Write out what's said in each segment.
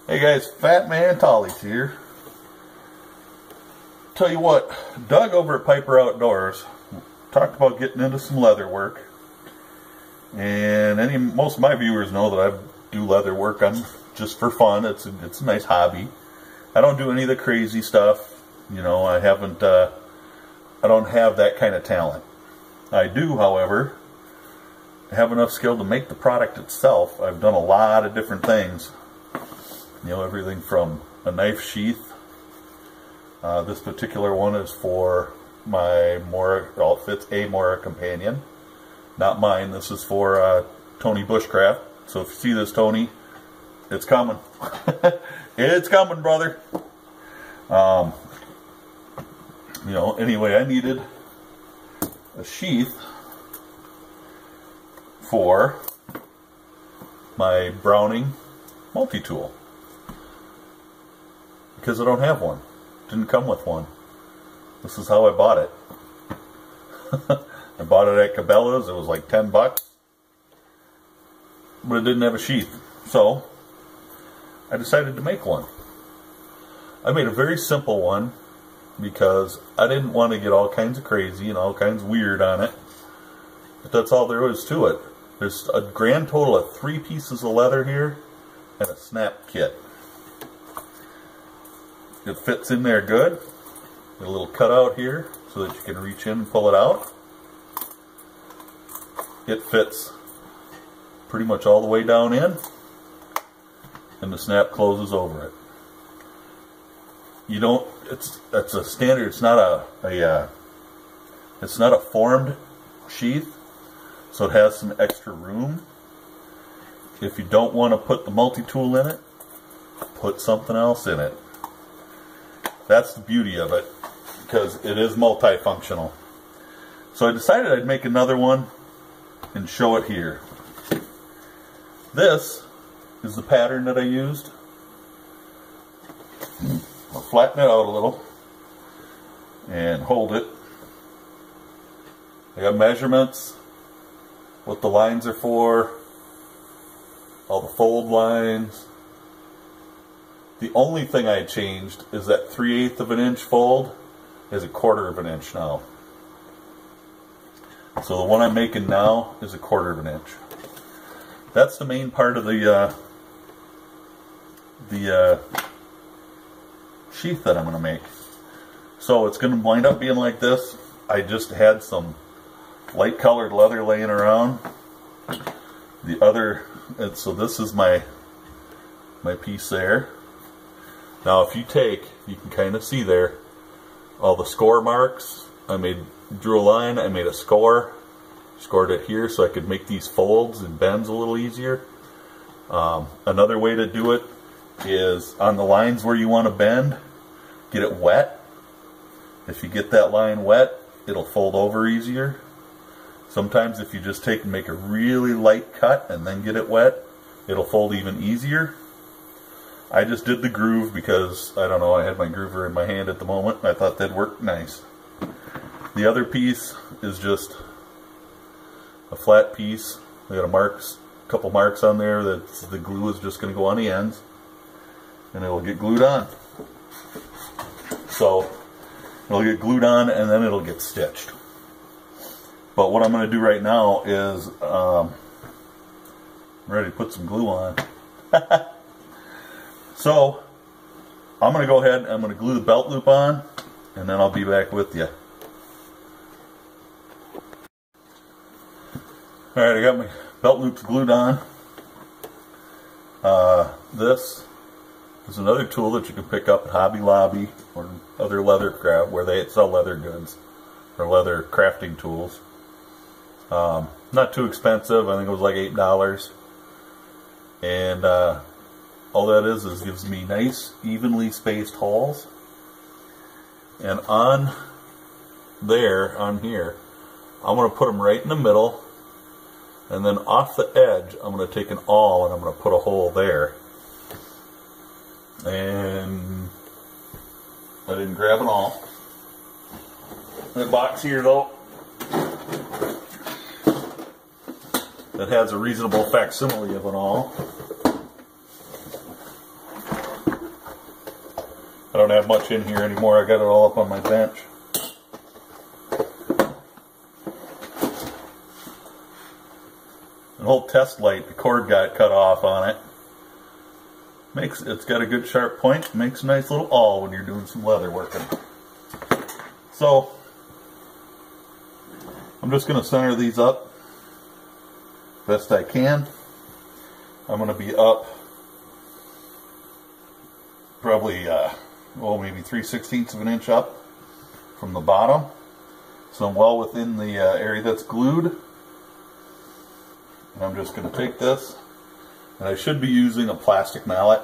Hey guys, Fat Man Tolly's here. Tell you what, Doug over at Piper Outdoors talked about getting into some leather work. And most of my viewers know that I do leather work just for fun. It's a nice hobby. I don't do any of the crazy stuff. You know, I don't have that kind of talent. I do, however, have enough skill to make the product itself. I've done a lot of different things. You know, everything from a knife sheath. This particular one is for my Mora, well, it fits a Mora companion. Not mine. This is for Tony Bushcraft. So if you see this, Tony, it's coming. It's coming, brother. You know, anyway, I needed a sheath for my Browning multi-tool because I don't have one. Didn't come with one. This is how I bought it. I bought it at Cabela's. It was like 10 bucks, but it didn't have a sheath, so I decided to make one. I made a very simple one because I didn't want to get all kinds of crazy and all kinds of weird on it. But that's all there is to it. There's a grand total of 3 pieces of leather here and a snap kit. It fits in there good. Got a little cutout here so that you can reach in and pull it out. It fits pretty much all the way down in, and the snap closes over it. You don't. It's a standard. It's not it's not a formed sheath, so it has some extra room. If you don't want to put the multi-tool in it, put something else in it. That's the beauty of it, because it is multifunctional. So I decided I'd make another one and show it here. This is the pattern that I used. I'll flatten it out a little and hold it. I got measurements, what the lines are for, all the fold lines. The only thing I changed is that 3/8 of an inch fold is 1/4 of an inch now. So the one I'm making now is 1/4 of an inch. That's the main part of the sheath that I'm going to make. So it's going to wind up being like this. I just had some light colored leather laying around. So this is my piece there. Now if you can kind of see there all the score marks. Drew a line, I made a scored it here so I could make these folds and bends a little easier. Another way to do it is on the lines where you want to bend, get it wet. If you get that line wet, it'll fold over easier. Sometimes if you just take and make a really light cut and then get it wet, it'll fold even easier. I just did the groove because, I don't know, I had my groover in my hand at the moment and I thought that'd work nice. The other piece is just a flat piece. I got a couple marks on there that the glue is just going to go on the ends and it will get glued on. So it'll get glued on and then it'll get stitched. But what I'm going to do right now is I'm ready to put some glue on. So I'm going to go ahead and I'm going to glue the belt loop on and then I'll be back with you. Alright, I got my belt loops glued on. This is another tool that you can pick up at Hobby Lobby or other leather craft where they sell leather goods or leather crafting tools. Not too expensive. I think it was like $8. And all that is gives me nice, evenly spaced holes. And on here, I'm going to put them right in the middle. And then off the edge, I'm going to take an awl and I'm going to put a hole there. And I didn't grab an awl. The box here, though, that has a reasonable facsimile of an awl. don't have much in here anymore. I got it all up on my bench. An old test light, the cord got cut off on it. It's got a good sharp point, makes a nice little awl when you're doing some leather working. So I'm just going to center these up best I can. I'm going to be up probably maybe 3/16 of an inch up from the bottom, so I'm well within the area that's glued. And I'm just going to take this, and I should be using a plastic mallet,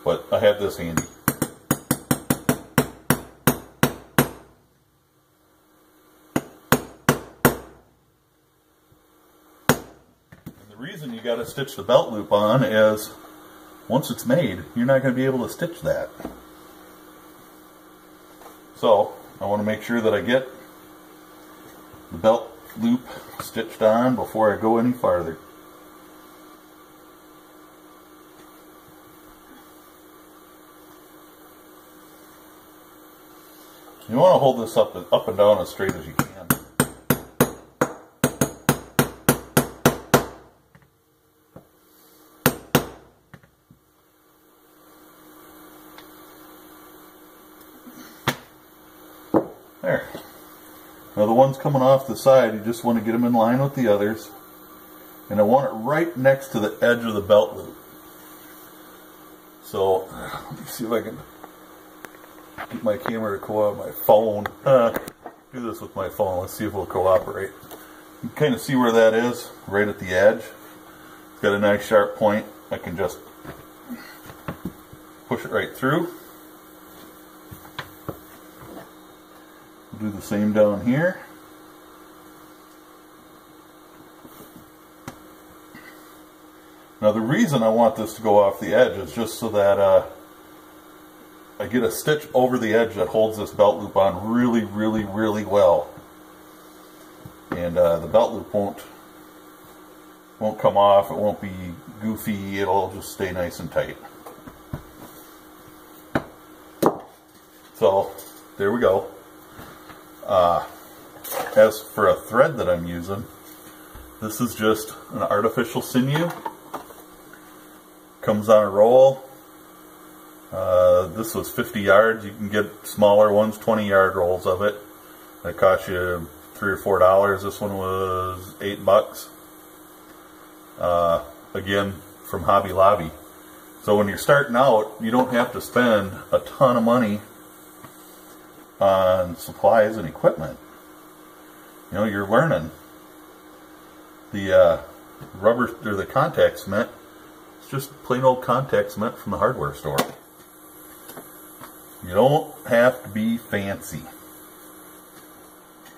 but I have this handy. And the reason you got to stitch the belt loop on is once it's made, you're not going to be able to stitch that. So I want to make sure that I get the belt loop stitched on before I go any farther. You want to hold this up and down as straight as you can. There. Now the ones coming off the side, you just want to get them in line with the others. And I want it right next to the edge of the belt loop. So, let me see if I can get my camera to go out my phone. Do this with my phone. Let's see if it'll cooperate. You can kind of see where that is, right at the edge. It's got a nice sharp point. I can just push it right through. Do the same down here. Now the reason I want this to go off the edge is just so that I get a stitch over the edge that holds this belt loop on really, really, really well. And the belt loop won't come off, it won't be goofy, it'll just stay nice and tight. So, there we go. As for a thread that I'm using, this is just an artificial sinew. Comes on a roll. This was 50 yards. You can get smaller ones, 20-yard rolls of it. That cost you $3 or $4. This one was $8. Again, from Hobby Lobby. So when you're starting out, you don't have to spend a ton of money on supplies and equipment. You know, you're learning. The rubber or the contact cement, it's just plain old contact cement from the hardware store. You don't have to be fancy.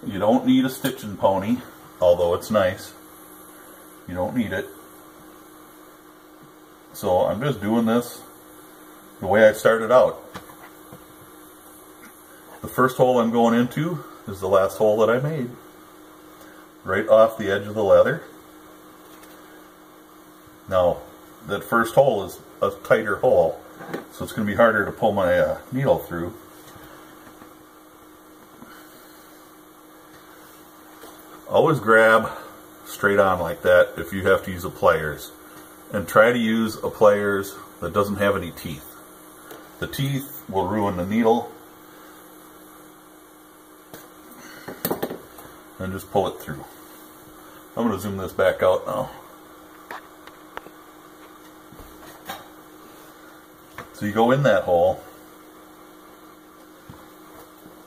You don't need a stitching pony, although it's nice. You don't need it. So I'm just doing this the way I started out. The first hole I'm going into is the last hole that I made. Right off the edge of the leather. Now, that first hole is a tighter hole, so it's going to be harder to pull my needle through. Always grab straight on like that if you have to use a pliers. And try to use a pliers that doesn't have any teeth. The teeth will ruin the needle. And just pull it through. I'm going to zoom this back out now. So you go in that hole.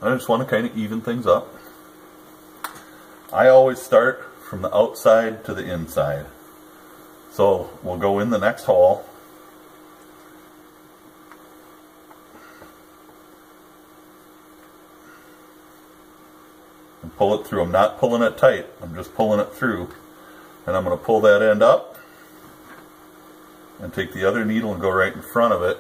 I just want to kind of even things up. I always start from the outside to the inside. So we'll go in the next hole. And pull it through. I'm not pulling it tight, I'm just pulling it through. And I'm going to pull that end up and take the other needle and go right in front of it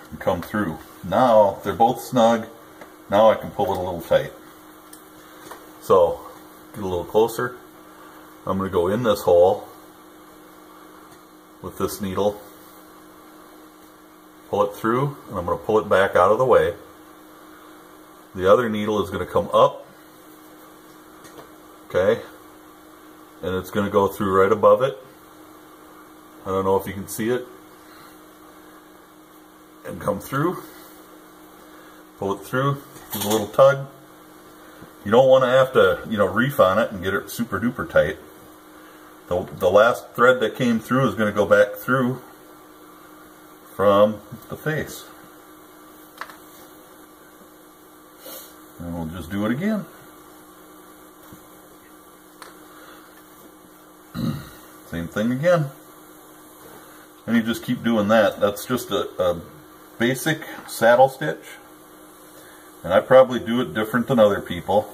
and come through. Now they're both snug. Now I can pull it a little tight. So get a little closer. I'm going to go in this hole with this needle pull it through, and I'm going to pull it back out of the way. The other needle is going to come up, okay, and it's going to go through right above it. I don't know if you can see it, and come through, pull it through, give it a little tug. You don't want to have to, reef on it and get it super duper tight. The last thread that came through is going to go back through from the face. And we'll just do it again. Same thing again. And you just keep doing that. That's just a basic saddle stitch. And I probably do it different than other people.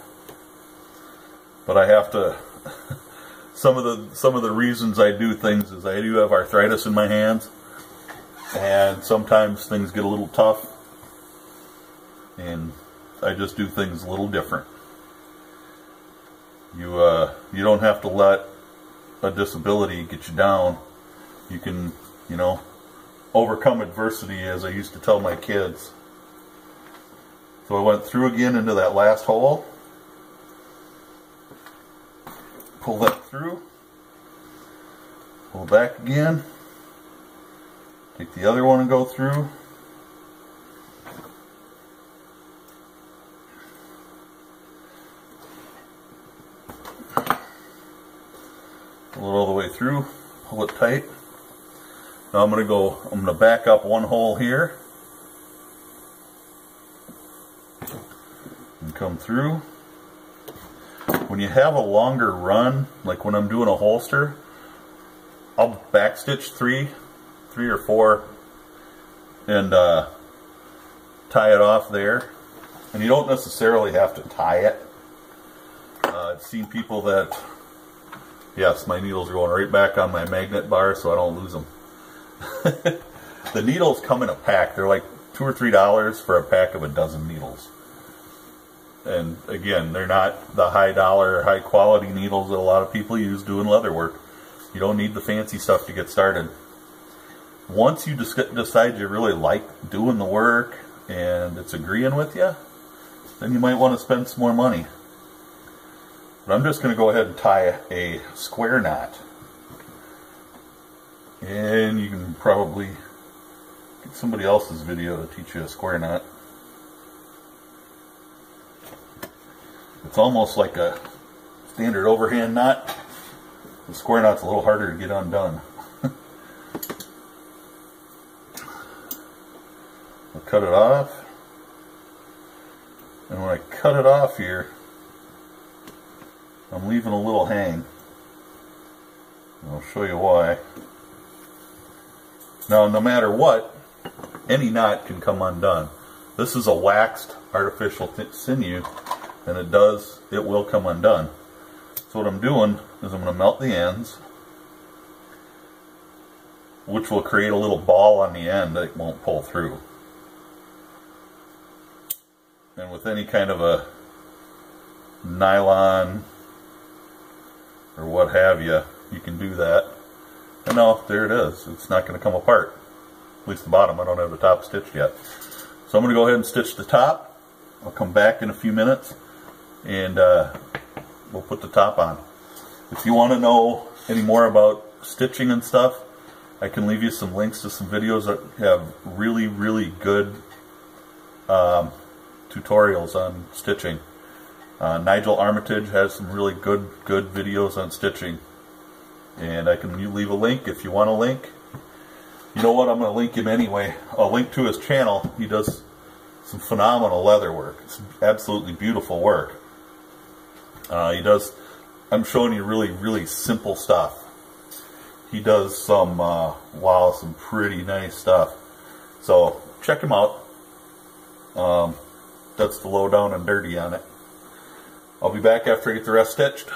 But I have to some of the reasons I do things is I do have arthritis in my hands, and sometimes things get a little tough, and I just do things a little different. You don't have to let a disability get you down. You can, overcome adversity, as I used to tell my kids. So I went through again into that last hole. Pull that through. Pull back again. Take the other one and go through. Pull it all the way through. Pull it tight. Now I'm going to back up one hole here. And come through. When you have a longer run, like when I'm doing a holster, I'll backstitch three or four, and tie it off there. And you don't necessarily have to tie it. I've seen people that, yes, my needles are going right back on my magnet bar so I don't lose them. The needles come in a pack. They're like $2 or $3 for a pack of a dozen needles. And again, they're not the high dollar, high quality needles that a lot of people use doing leather work. You don't need the fancy stuff to get started. Once you decide you really like doing the work and it's agreeing with you, then you might want to spend some more money. But I'm just going to go ahead and tie a square knot. And you can probably get somebody else's video to teach you a square knot. It's almost like a standard overhand knot. The square knot's a little harder to get undone. I'll cut it off. And when I cut it off here, I'm leaving a little hang. I'll show you why. Now, no matter what, any knot can come undone. This is a waxed artificial sinew, and it will come undone. So what I'm doing is I'm going to melt the ends, which will create a little ball on the end that won't pull through. And with any kind of a nylon or what have you, you can do that. And now, there it is. It's not going to come apart. At least the bottom. I don't have the top stitched yet. So I'm going to go ahead and stitch the top. I'll come back in a few minutes and we'll put the top on. If you want to know any more about stitching and stuff, I can leave you some links to some videos that have really, really good tutorials on stitching. Nigel Armitage has some really good videos on stitching. And I can leave a link if you want a link. You know what? I'm going to link him anyway. I'll link to his channel. He does some phenomenal leather work. It's absolutely beautiful work. I'm showing you really, really simple stuff. He does some, wow, some pretty nice stuff. So, check him out. That's the lowdown and dirty on it. I'll be back after I get the rest stitched.